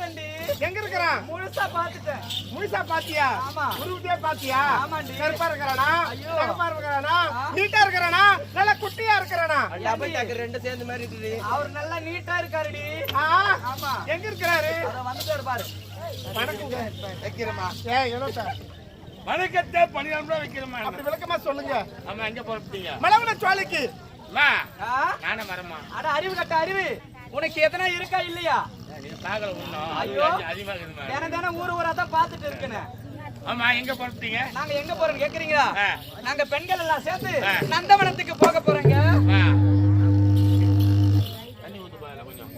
பாத்துட்டேன்டி. எங்க இருக்கிறான்? முழுசா பாத்துட்டேன். முழுசா பாத்தியா? ஆமா. உருவத்தே பாத்தியா? ஆமாண்டி. கருப்பா இருக்கிறானா? ஐயோ. கருப்பா இருக்கிறானா? நீட்டா இருக்கிறானா? நல்ல குட்டியா இருக்கிறானா? டபுள் டக்கர் ரெண்டு சேர்ந்த மாதிரி இருக்குது. அவர் நல்லா நீட்டா இருக்காருடி. ஆமா. எங்க இருக்கிறாரு? அத வந்துட்டாரு பாரு. வணக்கங்க. வைக்கிறமா ஏய் என்னடா? வணக்கத்தை 12 ரூபாய் வைக்கிறமா. அப்படி விளக்கமா சொல்லுங்க. ஆமா எங்க போறீங்க? மலவன சோலைக்கு. மா ஆ? நானே வரமா. அட அறிவு கட்ட அறிவு. உனக்கு எத்தனை இருக்கா இல்லையா? நீ பாக்கல ஒண்ணும். ஐயோ. அதிகமா இருக்குமா? தினம் ஊரா தான் பாத்துட்டு இருக்கேன். ஆமா எங்க போறீங்க? நாங்க எங்க போறோம்னு கேக்குறீங்களா? ஆ. நாங்க பெண்கள் எல்லாம் சேர்ந்து ஆ. நந்தவனத்துக்கு போக போறோங்க. ஆ. தண்ணி ஊத்து பால கொஞ்சம்.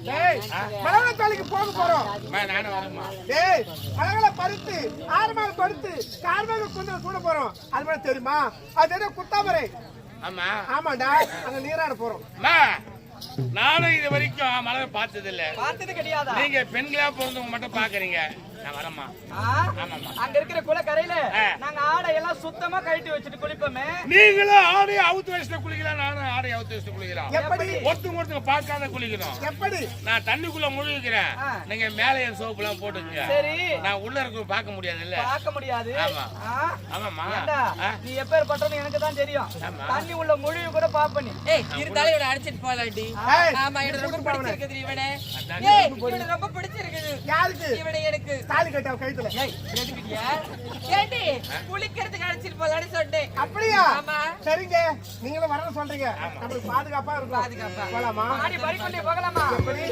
டேய் மலவன சோலைக்கு போக போறோம். மா நானே வரமா. டேய் அழகல பருத்து ஆறுமால பருத்து கார்மேல குந்தல கூட போறோம். அது மாதிரி தெரியுமா? அது என்ன குத்தாமரை. ஆமா. ஆமாடா அங்க நீராட போறோம். மா நானும் இது வரைக்கும் மலரை பார்த்தது இல்ல. பார்த்தது கிடையாதா? நீங்க பெண்களா பிறந்தவங்க மட்டும் பாக்குறீங்க. நான் வரமா. ஆ? ஆமாமா. அங்க இருக்கிற குளக்கரையில ஆ. நாங்க ஆடை எல்லாம் சுத்தமா கழட்டி வச்சுட்டு குளிப்போமே. நீங்களும் ஆடை அவுத்து வச்சுட்டு குளிக்கலாம், நானும் ஆடை அவுத்து வச்சுட்டு குளிக்கலாம். எப்படி? ஒருத்தங்க பார்க்காத குளிக்கணும். எப்படி? நான் தண்ணிக்குள்ள முழுகிறேன். ஆ. நீங்க மேலே என் சோப்பு எல்லாம் போட்டுங்க. சரி. நான் உள்ள இருக்க பார்க்க முடியாது இல்ல. பார்க்க முடியாது. ஆமா. ஆ? ஆமாமா. ஏண்டா, ஆ? நீ எப்பேற்பட்டவன்னு எனக்கு தான் தெரியும். ஆமா. தண்ணி உள்ள முழுவி கூட பாப்ப நீ. ஏய் இருந்தாலும் இவனை அடிச்சிட்டு போலாம்டி. ஏய், ஆமா எனக்கு ரொம்ப பிடிச்சிருக்குது இவனை. அதான் ஏய் இவனை ரொம்ப பிடிச்சிருக்குது. யாருக்கு? இவனை எனக்கு. தாலி கட்ட கழுத்துல. ஏய் எதுக்குடியா? ஏண்டி குளிக்கிறதுக்கு அடிச்சிட்டு போலாம்னு சொன்னேன். அப்படியா? ஆமா. சரிங்க நீங்களும் வரணும் சொல்றீங்க. நம்மளுக்கு பாதுகாப்பா இருக்கும். பாதுகாப்பா. போலாமா? ஆடி பறிக்கொண்டே போகலாமா? எப்படி?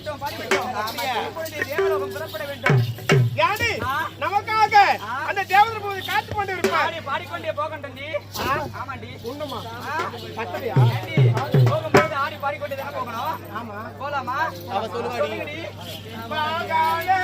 விட்டோம் இப்பொழுது தேவலோகம் புறப்பட வேண்டும். யானி நமக்காக அந்த தேவதை போது காத்து கொண்டு இருப்பார். ஆடி பாடிக்கொண்டே போகண்டண்டி. ஆமாண்டி. உண்மைமா ஆ? கட்டளையா? ஏண்டி, போகும்போது ஆடி பாடிக்கொண்டே தானே போகணும். ஆமா போலாமா? அவ சொல்லுவாடி. சொல்லுங்கடி. மகாலே